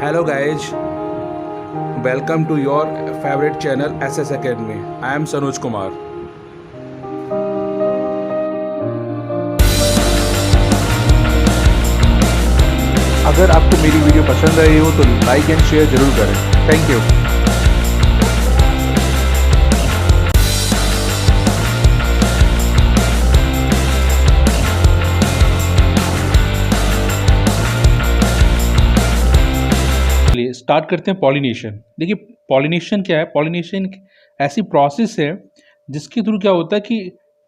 Hello guys, welcome to your favorite channel SS Academy. I am Sanuj Kumar. अगर आपको मेरी video पसंद आई हो तो लाइक एंड शेयर जरूर करें। Thank you. स्टार्ट करते हैं पॉलिनेशन। देखिए पॉलिनेशन क्या है? पॉलिनेशन ऐसी प्रोसेस है जिसके थ्रू क्या होता है कि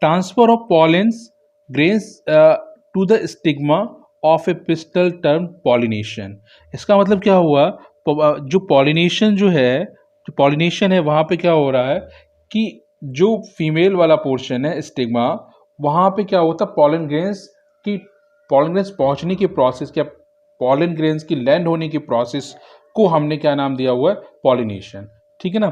transfer of pollens grains to the stigma of a pistil term pollination. इसका मतलब क्या हुआ? जो पॉलिनेशन है वहाँ पे क्या हो रहा है कि जो फीमेल वाला पोर्शन है स्टिग्मा, वहाँ पे क्या होता है पॉलन ग्रेन्स पहुँचने की प्रोसेस, क्या पॉलन ग्रेन्स की लैंड होने की प्रोसेस को हमने क्या नाम दिया हुआ है? पॉलिनेशन। ठीक है ना।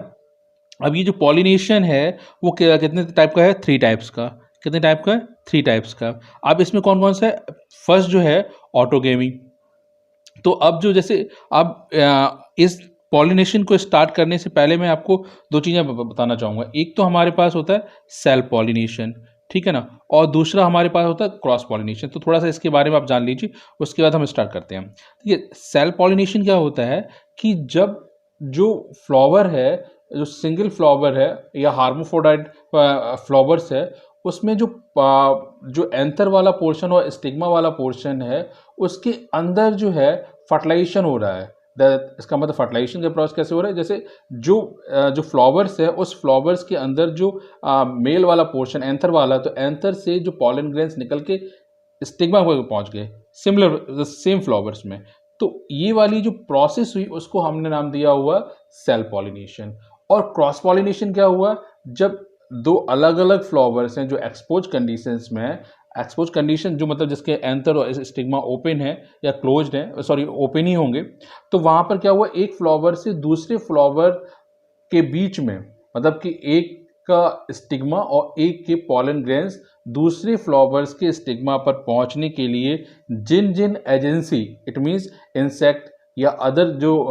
अब ये जो पॉलिनेशन है वो कितने टाइप का है? 3 टाइप्स का। कितने टाइप का है? 3 टाइप्स का। अब इसमें कौन कौन सा है? फर्स्ट जो है ऑटोगेमी। तो अब जो जैसे अब इस पॉलिनेशन को स्टार्ट करने से पहले मैं आपको 2 चीज़ें बताना चाहूँगा। एक तो हमारे पास होता है सेल पॉलिनेशन, ठीक है ना, और दूसरा हमारे पास होता है क्रॉस पॉलिनेशन। तो थोड़ा सा इसके बारे में आप जान लीजिए, उसके बाद हम स्टार्ट करते हैं। देखिए सेल पॉलिनेशन क्या होता है कि जब जो फ्लावर है, जो सिंगल फ्लावर है या हार्मोफोडाइट फ्लावर्स है, उसमें जो एंथर वाला पोर्शन और स्टिग्मा वाला पोर्शन है उसके अंदर जो है फर्टिलाइजेशन हो रहा है। इसका मतलब फर्टिलाइजेशन का प्रोसेस कैसे हो रहा है? जैसे जो फ्लावर्स है उस फ्लावर्स के अंदर जो मेल वाला पोर्शन एंथर वाला, तो एंथर से जो पॉलन ग्रेन्स निकल के स्टिग्मा को पहुंच गए सिमिलर सेम फ्लावर्स में। तो ये वाली जो प्रोसेस हुई उसको हमने नाम दिया हुआ सेल पॉलिनेशन। और क्रॉस पॉलिनेशन क्या हुआ? जब 2 अलग अलग फ्लावर्स हैं जो एक्सपोज कंडीशंस में है, एक्सपोज कंडीशन जो मतलब जिसके एंथर और स्टिग्मा ओपन है या क्लोज्ड है, सॉरी ओपन ही होंगे, तो वहां पर क्या हुआ? एक फ्लावर से दूसरे फ्लावर के बीच में, मतलब कि एक का स्टिग्मा और एक के पॉलन ग्रेन्स दूसरे फ्लावर्स के स्टिग्मा पर पहुंचने के लिए जिन जिन एजेंसी, इट मीन्स इंसेक्ट या अदर जो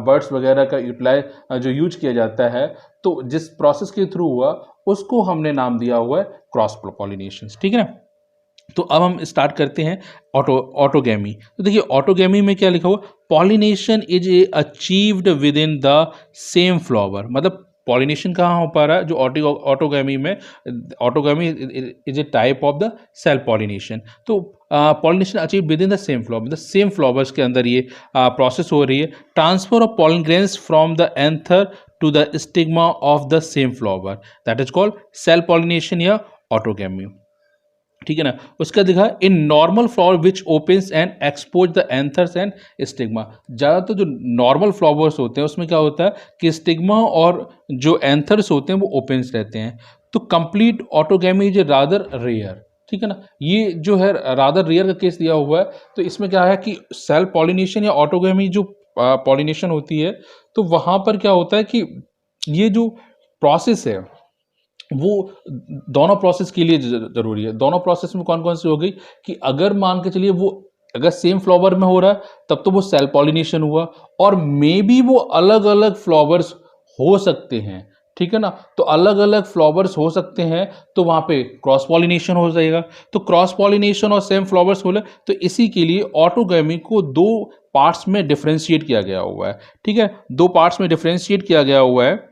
बर्ड्स वगैरह का जो यूज किया जाता है, तो जिस प्रोसेस के थ्रू हुआ उसको हमने नाम दिया हुआ है क्रॉस पॉलिनेशन। ठीक है ना। तो अब हम स्टार्ट करते हैं ऑटोगेमी। तो देखिए ऑटोगेमी में क्या लिखा हुआ? Pollination is a achieved within the same flower. मतलब पॉलिनेशन कहाँ हो पा रहा है? जो ऑटोगेमी में, autogamy is a type of the self pollination. तो pollination achieve within the same flower, मतलब सेम फ्लावर्स के अंदर ये प्रोसेस हो रही है। Transfer of pollen grains from the anther to the stigma of the same flower, that is called self pollination या autogamy. ठीक है ना। उसका दिखा in normal flower which opens and expose the anthers and stigma. ज़्यादातर जो normal flowers होते हैं उसमें क्या होता है कि स्टिग्मा और जो एंथर्स होते हैं वो ओपन्स रहते हैं। तो complete autogamy is rather rare. ठीक है ना। ये जो है रादर रेयर का केस दिया हुआ है। तो इसमें क्या है कि सेल पॉलिनेशन या ऑटोगेमी जो पॉलिनेशन होती है, तो वहाँ पर क्या होता है कि ये जो प्रोसेस है वो दोनों प्रोसेस के लिए जरूरी है। दोनों प्रोसेस में कौन कौन सी हो गई कि अगर मान के चलिए वो अगर सेम फ्लावर में हो रहा है तब तो वो सेल पॉलिनेशन हुआ, और मे बी वो अलग अलग फ्लावर्स हो सकते हैं। ठीक है ना। तो अलग अलग फ्लावर्स हो सकते हैं तो वहां पे क्रॉस पॉलिनेशन हो जाएगा। तो क्रॉस पॉलिनेशन और सेम फ्लावर्स हो, तो इसी के लिए ऑटोगेमी को 2 पार्ट्स में डिफ्रेंशिएट किया गया हुआ है। ठीक है, 2 पार्ट्स में डिफ्रेंशिएट किया गया हुआ है।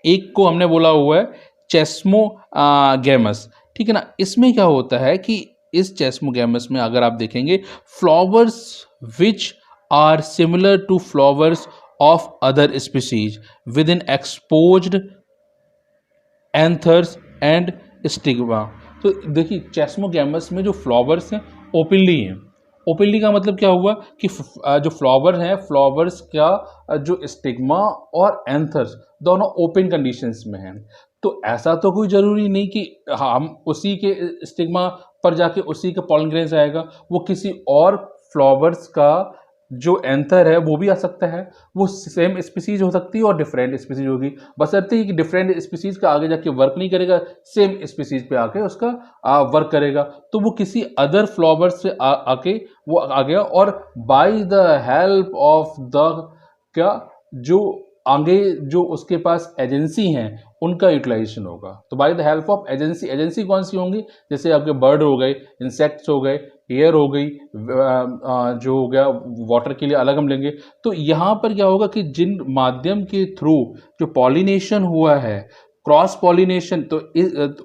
एक को हमने बोला हुआ है चेस्मोगैमस। ठीक है ना। इसमें क्या होता है कि इस चेस्मोगैमस में अगर आप देखेंगे flowers which are similar to flowers of other species with in exposed anthers and stigma. तो देखिए चेस्मोगैमस में जो फ्लावर्स हैं ओपनली हैं। ओपनली का मतलब क्या हुआ कि जो फ्लावर हैं, फ्लावर्स का जो स्टिग्मा और एंथर्स दोनों ओपन कंडीशंस में हैं। तो ऐसा तो कोई ज़रूरी नहीं कि हम उसी के स्टिग्मा पर जाके उसी का पॉलन ग्रेन्स आएगा, वो किसी और फ्लावर्स का जो एंथर है वो भी आ सकता है, वो सेम स्पीसीज हो सकती है और डिफरेंट स्पीसीज होगी, बशर्ते ही कि डिफरेंट स्पीसीज का आगे जाके वर्क नहीं करेगा, सेम स्पीसीज पे आके उसका वर्क करेगा, तो वो किसी अदर फ्लावर से आके वो आ गया, और by the help of the क्या जो आगे जो उसके पास एजेंसी हैं उनका यूटिलाइजेशन होगा। तो by the help of agency, agency कौन सी होंगी, जैसे आपके बर्ड हो गए, इंसेक्ट्स हो गए, एयर हो गई, जो हो गया वाटर के लिए अलग हम लेंगे। तो यहाँ पर क्या होगा कि जिन माध्यम के थ्रू जो पॉलिनेशन हुआ है, क्रॉस पॉलिनेशन, तो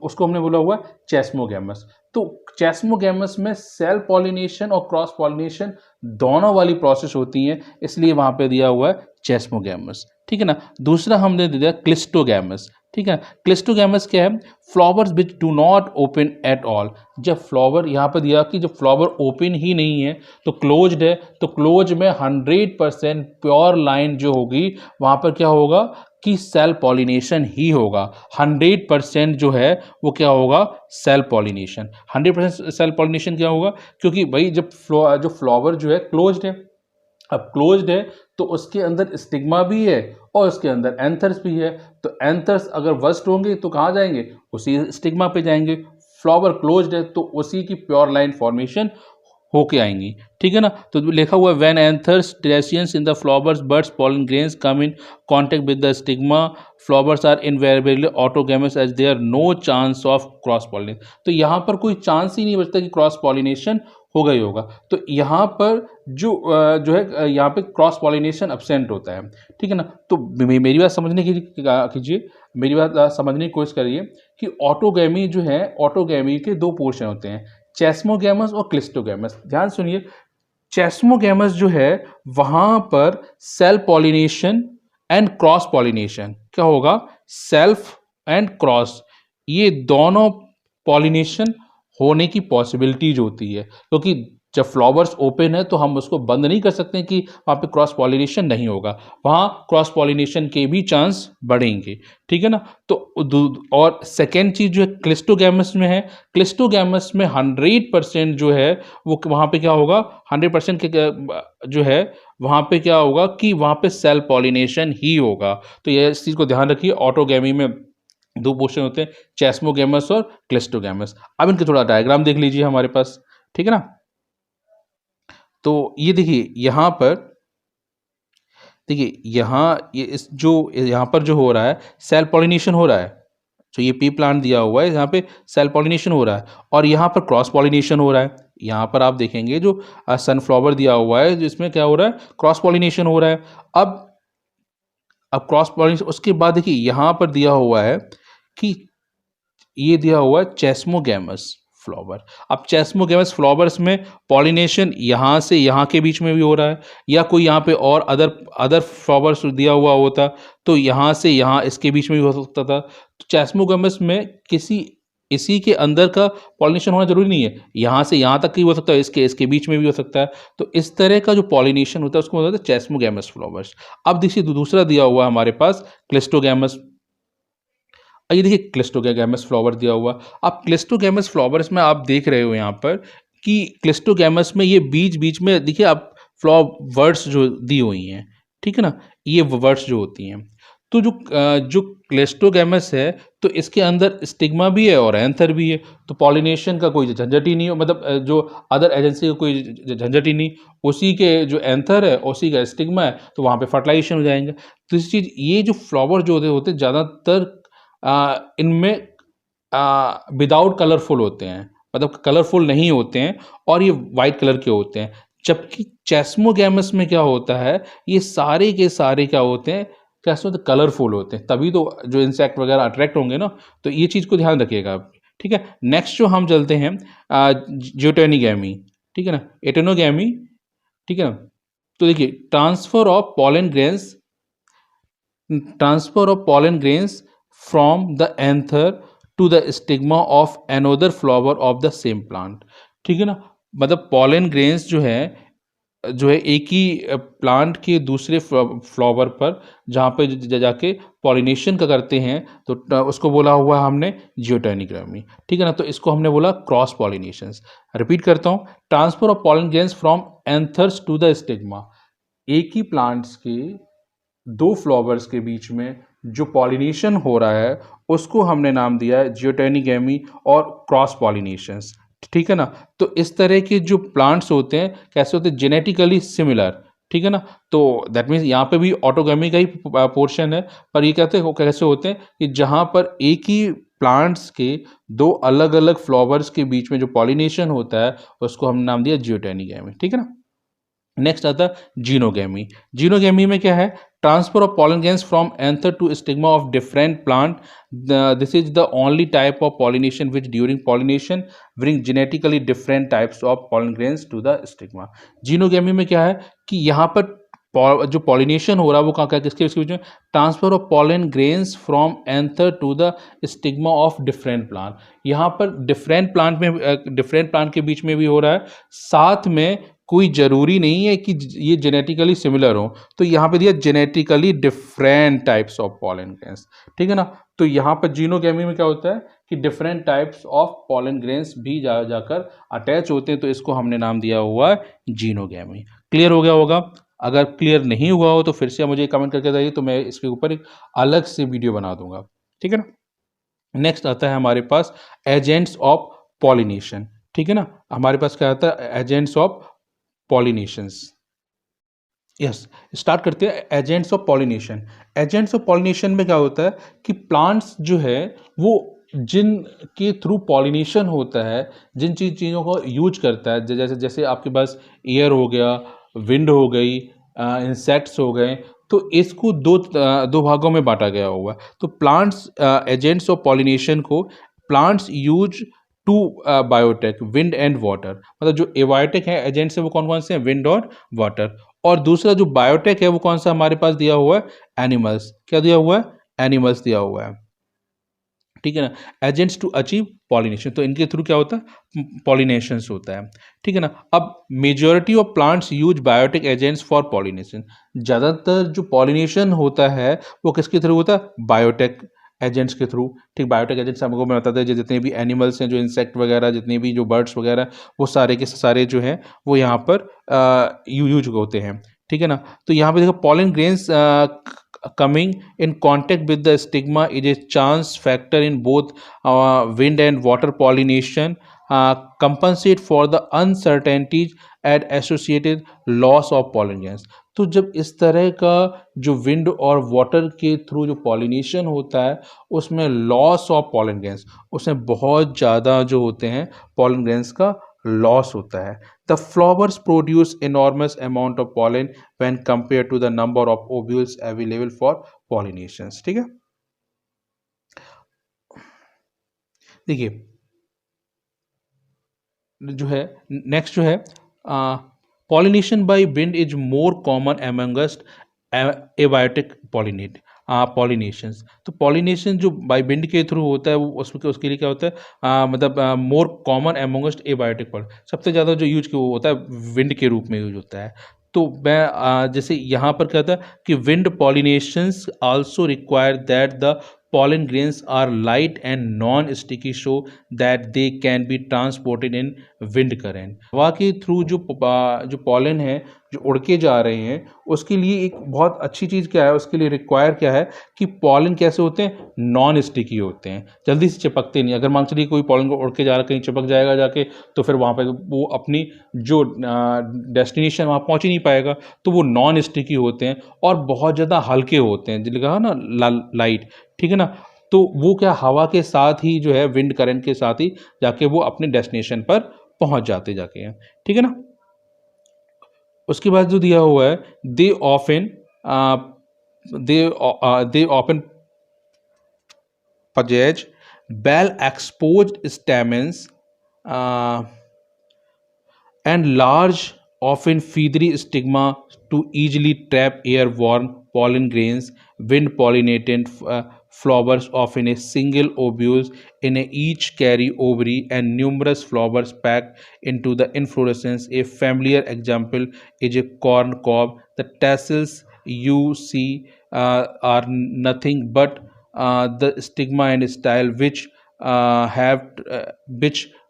उसको हमने बोला हुआ चेस्मोगैमस। तो चेस्मोगैमस में सेल पॉलिनेशन और क्रॉस पॉलिनेशन दोनों वाली प्रोसेस होती हैं, इसलिए वहां पे दिया हुआ है चेस्मोगैमस, ठीक है ना। दूसरा हमने दे दिया क्लिस्टोगैमस, ठीक है। क्लिस्टोगैमस क्या है, flowers which do not open at all. जब फ्लावर यहाँ पर दिया कि जब फ्लावर ओपन ही नहीं है तो क्लोज्ड है, तो क्लोज में 100% प्योर लाइन जो होगी वहां पर क्या होगा कि सेल पॉलिनेशन ही होगा। 100% जो है वो क्या होगा, सेल पॉलिनेशन। 100% सेल पॉलिनेशन क्या होगा, क्योंकि भाई जब जो फ्लावर जो है क्लोज्ड है, अब क्लोज्ड है तो उसके अंदर स्टिग्मा भी है और उसके अंदर एंथर्स भी है, तो एंथर्स अगर वर्स्ट होंगे तो कहाँ जाएंगे, उसी स्टिग्मा पे जाएंगे। फ्लावर क्लोज्ड है तो उसी की प्योर लाइन फॉर्मेशन होके आएंगी, ठीक है ना। तो लिखा हुआ है व्हेन एंथर्स टेरेशियंस in the flowers buds pollen grains come in contact with the stigma flowers are invariably autogamous as there no chance of cross pollination. तो यहाँ पर कोई चांस ही नहीं बचता कि क्रॉस पॉलिनेशन होगा ही होगा। तो यहाँ पर जो है यहाँ पे क्रॉस पॉलिनेशन एब्सेंट होता है, ठीक है ना। तो मेरी बात समझने कीजिए, मेरी बात समझने की कोशिश करिए कि ऑटोगैमी जो है, ऑटोगैमी के दो पोर्शन होते हैं, चेस्मोगैमस और क्लिस्टोगैमस। ध्यान सुनिए, चेस्मोगैमस जो है वहां पर self pollination and cross pollination क्या होगा, सेल्फ एंड क्रॉस, ये दोनों पॉलिनेशन होने की पॉसिबिलिटीज होती है, क्योंकि जब फ्लावर्स ओपन है तो हम उसको बंद नहीं कर सकते कि वहाँ पे क्रॉस पॉलिनेशन नहीं होगा, वहाँ क्रॉस पॉलिनेशन के भी चांस बढ़ेंगे, ठीक है ना। तो और सेकेंड चीज जो है क्लिस्टोगैमस में है, क्लिस्टोगैमस में 100% जो है वो वहाँ पे क्या होगा, 100% के जो है वहाँ पे क्या होगा कि वहाँ पे सेल पॉलिनेशन ही होगा। तो ये इस चीज़ को ध्यान रखिए, ऑटोगैमी में दो पोर्शन होते हैं, चेस्मोगैमस और क्लिस्टोगैमस। अब इनके थोड़ा डायग्राम देख लीजिए हमारे पास, ठीक है ना। तो ये देखिए यहाँ पर, देखिए यहाँ ये इस जो यहाँ पर जो हो रहा है सेल पॉलिनेशन हो रहा है, तो ये पी प्लांट दिया हुआ है, यहाँ पे सेल पॉलिनेशन हो रहा है और यहाँ पर क्रॉस पॉलिनेशन हो रहा है। यहाँ पर आप देखेंगे जो सनफ्लावर दिया हुआ है जिसमें क्या हो रहा है, क्रॉस पॉलिनेशन हो रहा है। अब क्रॉस पॉलिनेशन, उसके बाद देखिए यहाँ पर दिया हुआ है कि ये दिया हुआ है चेस्मोगैमस फ्लावर। अब चेस्मोगैमस फ्लावर्स में पॉलिनेशन यहाँ से यहाँ के बीच में भी हो रहा है, या कोई यहाँ पे और अदर फ्लावर्स दिया हुआ होता तो यहाँ से यहाँ इसके बीच में भी हो सकता था। तो चेस्मोगैमस में इसी के अंदर का पॉलिनेशन होना जरूरी नहीं है, यहाँ से यहाँ तक ही हो सकता है, इसके बीच में भी हो सकता है। तो इस तरह का जो पॉलिनेशन होता है उसको बोलते हैं चेस्मोगैमस फ्लावर्स। अब देखिए दूसरा दिया हुआ है हमारे पास क्लिस्टोगैमस। ये देखिए क्लिस्टोगैमस फ्लावर दिया हुआ। अब क्लिस्टोगैमस फ्लावर्स में आप देख रहे हो यहाँ पर कि क्लिस्टोगैमस में ये बीच बीच में देखिए आप वर्ड्स जो दी हुई हैं, ठीक है ना, ये वर्ड्स जो होती हैं। तो जो क्लिस्टोगैमस है तो इसके अंदर स्टिग्मा भी है और एंथर भी है, तो पॉलिनेशन का कोई झंझट ही नहीं हो, मतलब जो अदर एजेंसी का कोई झंझट ही नहीं, उसी के जो एंथर है उसी का स्टिग्मा है, तो वहाँ पे फर्टिलाइजेशन हो जाएंगे। तो इस चीज़, ये जो फ्लावर जो होते हैं ज़्यादातर इनमें विदाउट कलरफुल होते हैं, मतलब कलरफुल नहीं होते हैं और ये वाइट कलर के होते हैं। जबकि चेस्मोगैमस में क्या होता है, ये सारे के सारे क्या होते हैं, कैसे होते हैं, कलरफुल होते हैं, तभी तो जो इंसेक्ट वगैरह अट्रैक्ट होंगे ना। तो ये चीज़ को ध्यान रखिएगा आप, ठीक है। नेक्स्ट जो हम चलते हैं ज्यूटेनिगैमी, ठीक है ना, एटेनोगैमी, ठीक है ना। तो देखिए transfer of pollen grains from the anther to the stigma of another flower of the same plant, ठीक है ना। मतलब pollen grains जो है एक ही प्लांट के दूसरे फ्लावर पर जहाँ पे जाके पॉलिनेशन का करते हैं, तो उसको बोला हुआ हमने जियोटेनिग्रामी, ठीक है ना। तो इसको हमने बोला क्रॉस पॉलिनेशंस। रिपीट करता हूँ, transfer of pollen grains from anthers to the stigma. एक ही प्लांट्स के दो फ्लावर्स के बीच में जो पॉलिनेशन हो रहा है उसको हमने नाम दिया है जियोटेनिगेमी और क्रॉस पॉलिनेशंस। ठीक है ना। तो इस तरह के जो प्लांट्स होते हैं कैसे होते हैं, जेनेटिकली सिमिलर। ठीक है ना। तो दैट मीन्स यहाँ पे भी ऑटोगेमी का ही पोर्शन है, पर ये कहते हैं कैसे होते हैं कि जहाँ पर एक ही प्लांट्स के दो अलग अलग फ्लावर्स के बीच में जो पॉलिनेशन होता है उसको हमने नाम दिया जियोटेनिगेमी। ठीक है ना। नेक्स्ट आता है जीनोगेमी। जीनोगेमी में क्या है, transfer of pollen grains from anther to stigma of different plant. This is the only type of pollination which during pollination bring genetically different types of pollen grains to the stigma. Xenogamy में क्या है कि यहाँ पर जो pollination हो रहा है वो कहाँ का किसके इसके बीच में, transfer of pollen grains from anther to the stigma of different plant. यहाँ पर डिफरेंट प्लांट के बीच में भी हो रहा है, साथ में कोई जरूरी नहीं है कि ये जेनेटिकली सिमिलर हो, तो यहाँ पे दिया genetically different types of pollen grains. ठीक है ना। तो यहाँ पर जीनोगेमी में क्या होता है कि different types of pollen grains भी जाकर अटैच होते हैं, तो इसको हमने नाम दिया हुआ है जीनोगेमी। क्लियर हो गया होगा। अगर क्लियर नहीं हुआ हो तो फिर से मुझे कमेंट करके बताइए, तो मैं इसके ऊपर एक अलग से वीडियो बना दूंगा। ठीक है ना। नेक्स्ट आता है हमारे पास एजेंट्स ऑफ पॉलिनेशन। ठीक है ना। हमारे पास क्या आता है, agents of pollinations. Yes, start करते हैं agents of pollination. Agents of pollination में क्या होता है कि प्लांट्स जो है वो जिन के थ्रू पॉलिनेशन होता है, जिन चीज़ों को यूज करता है, जैसे जैसे आपके पास एयर हो गया, विंड हो गई, इंसेक्ट्स हो गए, तो इसको दो भागों में बांटा गया हुआ है। तो प्लांट्स एजेंट्स ऑफ पॉलिनेशन को plants use two abiotic wind and water. मतलब जो एबायोटिक है एजेंट्स है वो कौन कौन से हैं, विंड और वाटर। और दूसरा जो बायोटेक है वो कौन सा हमारे पास दिया हुआ है, एनिमल्स। क्या दिया हुआ है, एनिमल्स दिया हुआ है। ठीक है ना। एजेंट्स टू अचीव पॉलिनेशन, तो इनके थ्रू क्या होता है, पॉलिनेशन होता है। ठीक है ना। अब majority of plants use biotic agents for pollination. ज़्यादातर जो पॉलिनेशन होता है वो किसके थ्रू होता है, बायोटेक एजेंट्स के थ्रू। ठीक, बायोटेक एजेंट्स हमको मैं बताते हैं, जितने भी एनिमल्स हैं, जो इंसेक्ट वगैरह, जितने भी जो बर्ड्स वगैरह, वो सारे के सारे जो हैं वो यहाँ पर यूज होते हैं। ठीक है ना। तो यहाँ पे देखो pollen grains coming in contact with the stigma is a chance factor in both wind and water pollination, compensate for the uncertainties and associated loss of pollen grains. तो जब इस तरह का जो विंड और वाटर के थ्रू जो pollination होता है उसमें लॉस ऑफ पॉलन ग्रेन्स, उसमें बहुत ज़्यादा जो होते हैं पॉलन ग्रेन्स का लॉस होता है। The flowers produce enormous amount of pollen when compared to the number of ovules available for pollinations। ठीक है। देखिए जो है नेक्स्ट जो है pollination by wind is more common amongst abiotic pollinations. तो पॉलिनेशन जो बाय विंड के थ्रू होता है वो उसके लिए क्या होता है, मतलब मोर कॉमन एमंगस्ट एबायोटिक सबसे ज़्यादा जो यूज वो होता है विंड के रूप में यूज होता है। तो मैं जैसे यहाँ पर क्या होता है कि wind pollinations also require that the pollen grains are light and non-sticky so that they can be transported in wind current। हवा के थ्रू जो pollen है जो उड़ के जा रहे हैं उसके लिए एक बहुत अच्छी चीज़ क्या है, उसके लिए रिक्वायर क्या है कि पॉलन कैसे होते हैं, नॉन स्टिकी होते हैं, जल्दी से चिपकते नहीं। अगर मान चलिए कोई पॉलन को उड़ के जा रहा है, कहीं चिपक जाएगा जाके, तो फिर वहाँ पे वो अपनी जो डेस्टिनेशन वहाँ पहुँच ही नहीं पाएगा। तो वो नॉन स्टिकी होते हैं और बहुत ज़्यादा हल्के होते हैं, जिसने कहा ना लाइट। ठीक है ना। तो वो क्या हवा के साथ ही जो है विंड करंट के साथ ही जाके वो अपने डेस्टिनेशन पर पहुंच जाते जाके हैं। ठीक है ना। उसके बाद जो दिया हुआ है they often they often possess well exposed stamens and large often feathery stigma to easily trap airborne pollen grains. Wind pollinated flowers often a single ovules in each carry ovary and numerous flowers packed into the inflorescence. A familiar example is a corn cob. The tassels you see are nothing but the stigma and style which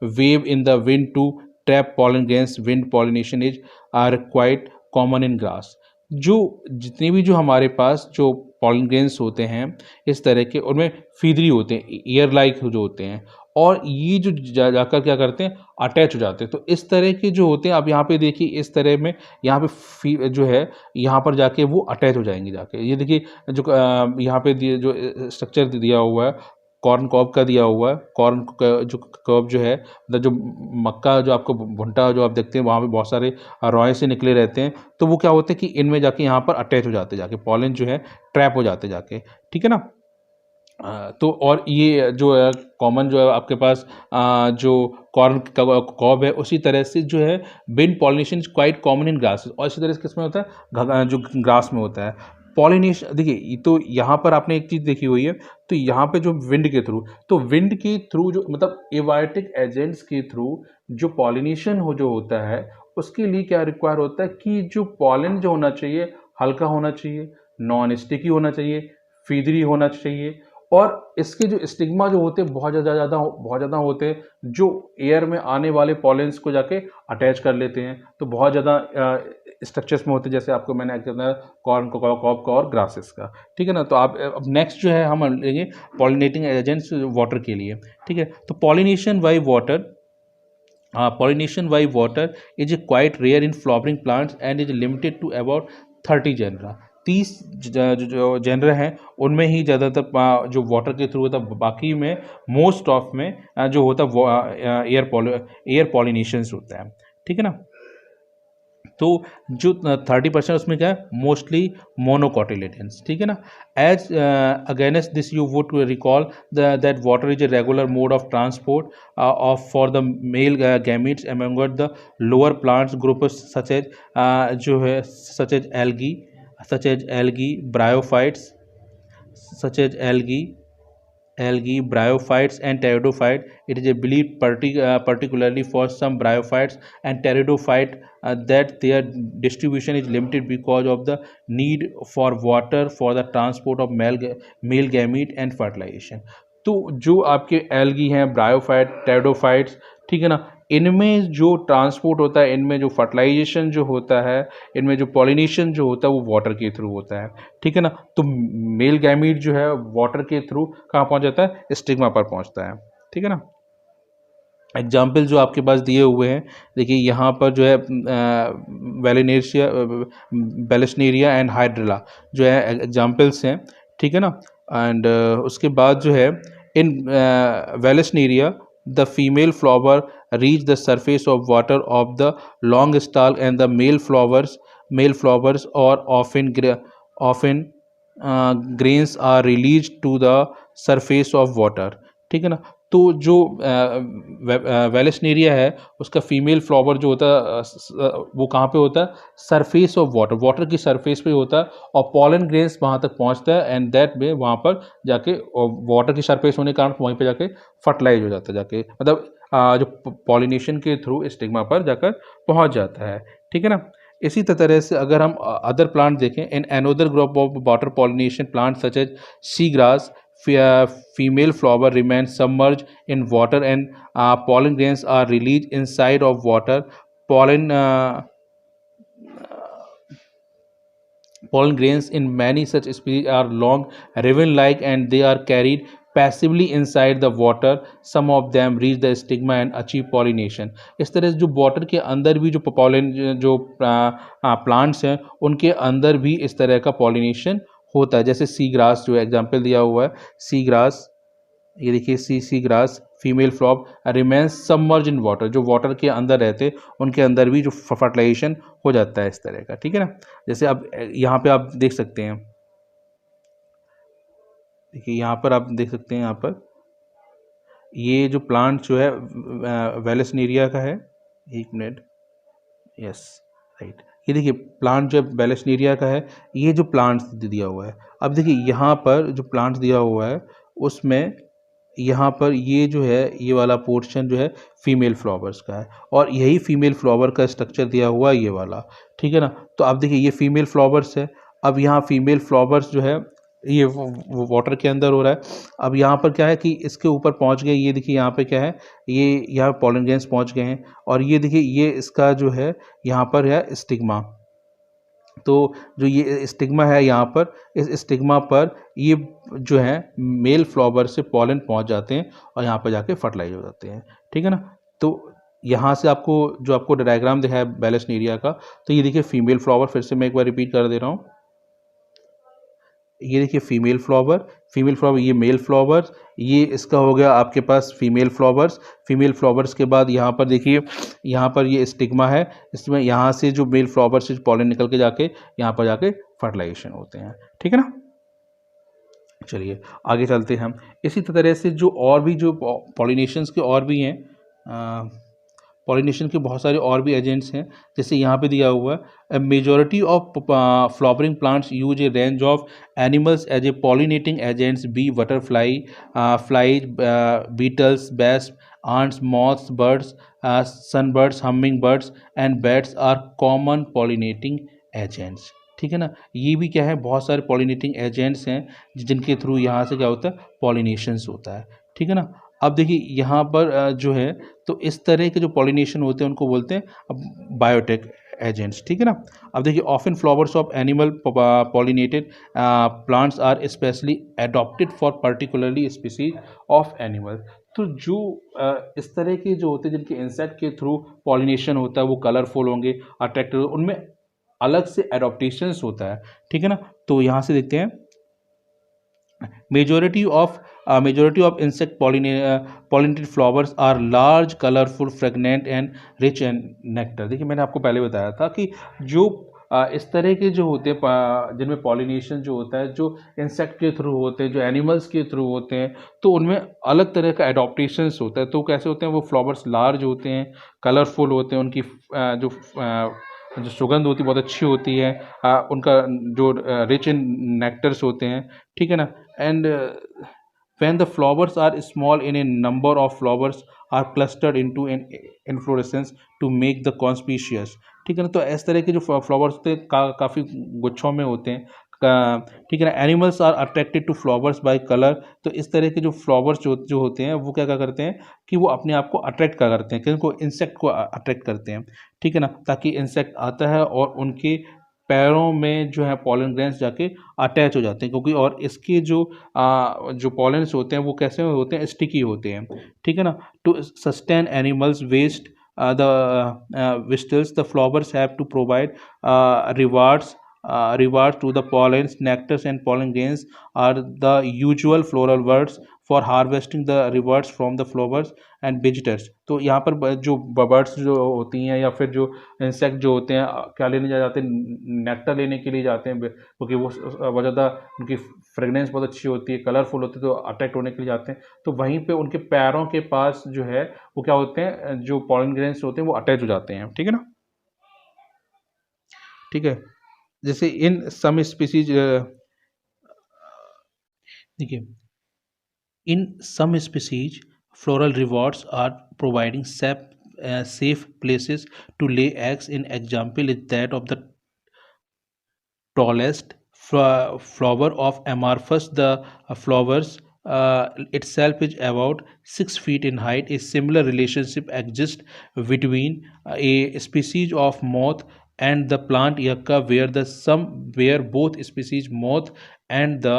wave in the wind to trap pollen grains. Wind pollination is are quite common in grass। जो जितने भी जो हमारे पास जो pollen grains होते हैं इस तरह के, उनमें फीदरी होते हैं, ईयर लाइक जो होते हैं, और ये जो जाकर क्या करते हैं, अटैच हो जाते हैं। तो इस तरह के जो होते हैं, अब यहाँ पे देखिए इस तरह में यहाँ पे जो है यहाँ पर जाके वो अटैच हो जाएंगे जाके। ये देखिए जो यहाँ पे जो स्ट्रक्चर दिया हुआ है, कॉर्न कॉब का दिया हुआ है। कॉर्न जो कॉब जो है, मतलब जो मक्का जो आपको भुट्टा जो आप देखते हैं वहाँ पे बहुत सारे रॉय से निकले रहते हैं। तो वो क्या होते हैं कि इनमें जाके यहाँ पर अटैच हो जाते जाके, पॉलन जो है ट्रैप हो जाते जाके, ठीक है ना। तो और ये जो है कॉमन जो है आपके पास जो कॉर्न कॉब है, उसी तरह से जो है बिन pollination is quite common in grasses, और इसी तरह से किसमें होता है, जो ग्रास में होता है पॉलिनेशन। देखिए तो यहाँ पर आपने एक चीज़ देखी हुई है, तो यहाँ पे जो विंड के थ्रू, तो विंड के थ्रू जो मतलब एबायोटिक एजेंट्स के थ्रू जो पॉलिनेशन जो होता है, उसके लिए क्या रिक्वायर होता है कि जो पॉलन जो होना चाहिए हल्का होना चाहिए, नॉन स्टिकी होना चाहिए, फीदरी होना चाहिए, और इसके जो स्टिग्मा जो होते हैं बहुत ज़्यादा होते हैं, जो एयर में आने वाले पॉलेंस को जाके अटैच कर लेते हैं। तो बहुत ज़्यादा स्ट्रक्चर्स में होते हैं, जैसे आपको मैंने बताया कॉर्न का, कॉप का और ग्रासेस का, ठीक है ना। तो आप अब नेक्स्ट जो है हम लेंगे पॉलिनेटिंग एजेंट्स वाटर के लिए, ठीक है। तो pollination by water, pollination by water is quite rare in flowering plants and is limited to about 30 genera। 30 जो जेनर हैं उनमें ही ज़्यादातर जो वाटर के थ्रू होता है, बाकी में मोस्ट ऑफ में जो होता है एयर पॉलिनेशंस होता है, ठीक है ना। तो जो 30% उसमें क्या है, मोस्टली मोनोकोटिलेडन्स, ठीक है ना। As against this you would recall that water is a regular mode of transport of for the male gametes among the lower plants group such as जो है such as algae bryophytes, such as algae, bryophytes and pteridophyte. It is believed particularly for some bryophytes and pteridophyte that their distribution is limited because of the need for water for the transport of male gamete and fertilization। तो जो आपके algae हैं, bryophyte, pteridophytes, ठीक है ना, इनमें जो transport होता है, इनमें जो फर्टिलाइजेशन जो होता है, इनमें जो पॉलिनेशन जो होता है वो वाटर के थ्रू होता है, ठीक है ना। तो मेल गैमीट जो है वाटर के थ्रू कहाँ पहुँच जाता है, स्टिग्मा पर पहुँचता है, ठीक है ना। एग्जाम्पल जो आपके पास दिए हुए हैं, देखिए यहाँ पर जो है बेलेसनेरिया एंड हाइड्रिला जो है एग्जाम्पल्स हैं, ठीक है ना। एंड उसके बाद जो है in Vallisneria the female flower reach the surface of water of the long stalk and the male flowers और pollen grains are release to the surface of water, ठीक है ना। तो जो वेलेसनेरिया है उसका फीमेल फ्लावर जो होता है वो कहाँ पे होता है, सरफेस ऑफ वाटर की सरफेस पे होता है, और पॉलन ग्रेन्स वहाँ तक पहुँचता है, एंड दैट वे वहाँ पर जाके वाटर की सरफेस होने के कारण वहीं पे जाके फर्टिलाइज हो जाता है, जाके मतलब जो पॉलिनेशन के थ्रू स्टिग्मा पर जाकर पहुँच जाता है, ठीक है ना। इसी तरह से अगर हम अदर प्लांट देखें, in another group of water pollination plant such as sea grass, female flower remains submerged in water and pollen grains are released inside of water। Pollen grains in many such species are long, ribbon-like, and they are carried passively inside the water। Some of them reach the stigma and achieve pollination। इस तरह से जो water के अंदर भी जो pollen जो plants हैं उनके अंदर भी इस तरह का पॉलिनेशन होता है। जैसे सी ग्रास जो एग्जाम्पल दिया हुआ है, सी ग्रास, ये देखिए sea grass female flop remains submerge in water, जो वाटर के अंदर रहते उनके अंदर भी जो फर्टिलाइजेशन हो जाता है इस तरह का, ठीक है ना। जैसे अब यहाँ पे आप देख सकते हैं, देखिए यहाँ पर आप देख सकते हैं, यहाँ पर ये जो प्लांट जो है वेलेसनेरिया का है, एक मिनट, यस राइट, ये देखिए प्लांट जो बेलेसनेरिया का है, ये जो प्लांट्स दिया हुआ है। अब देखिए यहाँ पर जो प्लांट्स दिया हुआ है उसमें यहाँ पर ये जो है ये वाला पोर्शन जो है फीमेल फ्लावर्स का है, और यही फीमेल फ्लावर का स्ट्रक्चर दिया हुआ है ये वाला, ठीक है ना। तो आप देखिए ये फीमेल फ्लावर्स है, अब यहाँ फीमेल फ्लावर्स जो है ये वाटर के अंदर हो रहा है। अब यहाँ पर क्या है कि इसके ऊपर पहुँच गए, ये देखिए यहाँ पे क्या है, ये यहाँ पॉलन ग्रेन्स पहुँच गए हैं, और ये देखिए ये इसका जो है यहाँ पर है स्टिग्मा, तो जो ये स्टिग्मा है यहाँ पर, इस स्टिग्मा पर ये जो है मेल फ्लावर से पॉलन पहुँच जाते हैं और यहाँ पर जाके फर्टिलाइज हो जाते हैं। ठीक है ना। तो यहाँ से आपको जो आपको डायग्राम दिखा है बैलेस्नेरिया का, तो ये देखिए फीमेल फ्लावर, फिर से मैं एक बार रिपीट कर दे रहा हूँ। ये देखिए फीमेल फ्लावर, ये मेल फ्लावर, ये इसका हो गया आपके पास फीमेल फ्लावर्स के बाद यहाँ पर देखिए, यहाँ पर ये स्टिग्मा है, इसमें यहाँ से जो मेल फ्लावर से पॉलन निकल के जाके यहाँ पर जाके फर्टिलाइजेशन होते हैं। ठीक है ना। चलिए आगे चलते हैं हम। इसी तरह से जो और भी जो पॉलिनेशंस के और भी हैं, पॉलिनेशन के बहुत सारे और भी एजेंट्स हैं, जैसे यहाँ पे दिया हुआ है majority of flowering plants use a range of animals as a pollinating agents, bee butterfly, flies, beetles, best, ants, moths, birds, sunbirds, hummingbirds and bats are common pollinating agents। ठीक है ना। ये भी क्या है, बहुत सारे पॉलिनेटिंग एजेंट्स हैं जिनके थ्रू यहाँ से क्या होता है, पॉलिनेशंस होता है। ठीक है ना। अब देखिए यहाँ पर जो है, तो इस तरह के जो पॉलिनेशन होते हैं उनको बोलते हैं बायोटेक एजेंट्स। ठीक है ना। अब देखिए often flowers of animal pollinated plants are specially adopted for particularly species of animal. तो जो इस तरह के जो होते हैं जिनके इंसेक्ट के थ्रू पॉलिनेशन होता है, वो कलरफुल होंगे, अट्रैक्टिव, उनमें अलग से एडॉप्टेशंस होता है। ठीक है ना। तो यहाँ से देखते हैं majority of insect pollinated flowers are large, colorful, fragrant and rich in nectar। देखिए मैंने आपको पहले बताया था कि जो इस तरह के जो होते हैं जिनमें पॉलिनेशन जो होता है, जो इंसेक्ट के थ्रू होते हैं, जो एनिमल्स के थ्रू होते हैं, तो उनमें अलग तरह का एडॉप्टेशंस होता है। तो कैसे होते हैं, वो फ्लावर्स लार्ज होते हैं, कलरफुल होते हैं, उनकी जो सुगंध होती है बहुत अच्छी होती है, उनका जो रिच इन नेक्टर्स होते हैं। ठीक है ना। And when the flowers are small in a number of flowers are clustered into an inflorescence to make the conspicuous। ठीक है ना। तो इस तरह के जो फ्लावर्स होते हैं काफ़ी गुच्छों में होते हैं। ठीक है ना। Animals are attracted to flowers by colour. तो इस तरह के जो फ्लावर्स जो होते हैं वो क्या करते हैं कि वो अपने आप को अट्रैक्ट करते हैं, किनको, इंसेक्ट को अट्रैक्ट करते हैं। ठीक है ना। ताकि इंसेक्ट आता है और उनके पैरों में जो है पॉलन ग्रेन्स जाके अटैच हो जाते हैं, क्योंकि और इसके जो पॉलन्स होते हैं वो कैसे होते हैं, स्टिकी होते हैं। ठीक है ना। To sustain animals vest the vestals, the flowers have to provide rewards to the pollens. Nectars and pollen grains are the usual floral words for harvesting the rewards from the flowers and visitors। तो यहाँ पर जो birds जो होती हैं या फिर जो इंसेक्ट जो होते हैं क्या लेने जाते हैं, नेक्टर लेने के लिए जाते हैं, क्योंकि वो ज़्यादा उनकी फ्रेगनेंस बहुत अच्छी होती है, कलरफुल होती है, तो अट्रैक्ट होने के लिए जाते हैं। तो वहीं पे उनके पैरों के पास जो है वो क्या होते हैं, जो पॉलन ग्रेन्स होते हैं वो अटैच हो जाते हैं। ठीक है ना। ठीक है। जैसे इन सम स्पीसीज, देखिए in some species floral rewards are providing safe places to lay eggs। in example is that of the tallest flower of amorphous। the flowers itself is about 6 feet in height। a similar relationship exists between a species of moth and the plant yucca, where both species moth and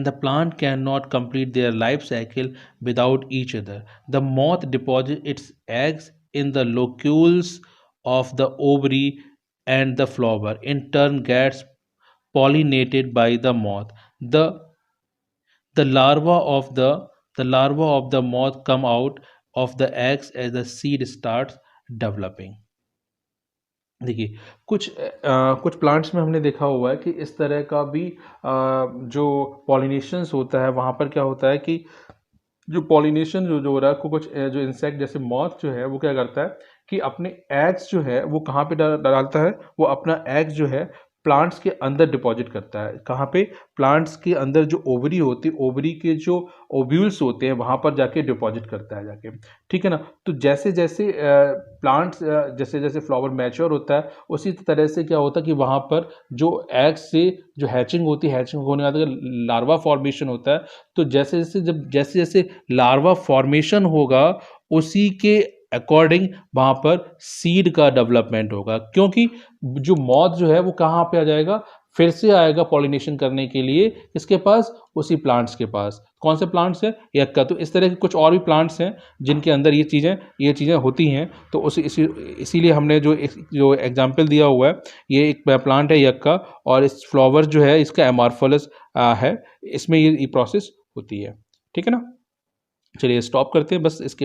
the plant cannot complete their life cycle without each other। The moth deposits its eggs in the locules of the ovary, and the flower in turn gets pollinated by the moth। The larva of the moth come out of the eggs as the seed starts developing। देखिए कुछ plants में हमने देखा हुआ है कि इस तरह का भी जो पॉलिनेशंस होता है वहाँ पर क्या होता है कि जो पॉलिनेशन जो हो रहा है, कुछ जो इंसेक्ट जैसे मॉथ जो है वो क्या करता है कि अपने एग्स जो है वो कहाँ पे डालता है, वो अपना एग्स जो है प्लांट्स के अंदर डिपॉजिट करता है। कहाँ पे, प्लांट्स के अंदर जो ओवरी होती है, ओवरी के जो ओव्यूल्स होते हैं वहाँ पर जाके डिपॉजिट करता है जाके। ठीक है ना। तो जैसे जैसे प्लांट्स जैसे जैसे फ्लावर मैच्योर होता है उसी तरह से क्या होता है कि वहाँ पर जो एग्स से जो हैचिंग होती है, हैचिंग होने के बाद लार्वा फॉर्मेशन होता है। तो जैसे जैसे लार्वा फॉर्मेशन होगा उसी के अकॉर्डिंग वहाँ पर सीड का डेवलपमेंट होगा, क्योंकि जो मॉथ जो है वो कहाँ पे आ जाएगा, फिर से आएगा पॉलिनेशन करने के लिए किसके पास, उसी प्लांट्स के पास। कौन से प्लांट्स हैं, यक्का। तो इस तरह के कुछ और भी प्लांट्स हैं जिनके अंदर ये चीज़ें होती हैं। तो इसीलिए हमने जो एग्जाम्पल दिया हुआ है, ये एक प्लांट है यक्का, और इस फ्लावर जो है इसका एमार्फोलस है, इसमें ये प्रोसेस होती है। ठीक है ना, चलिए स्टॉप करते हैं बस इसके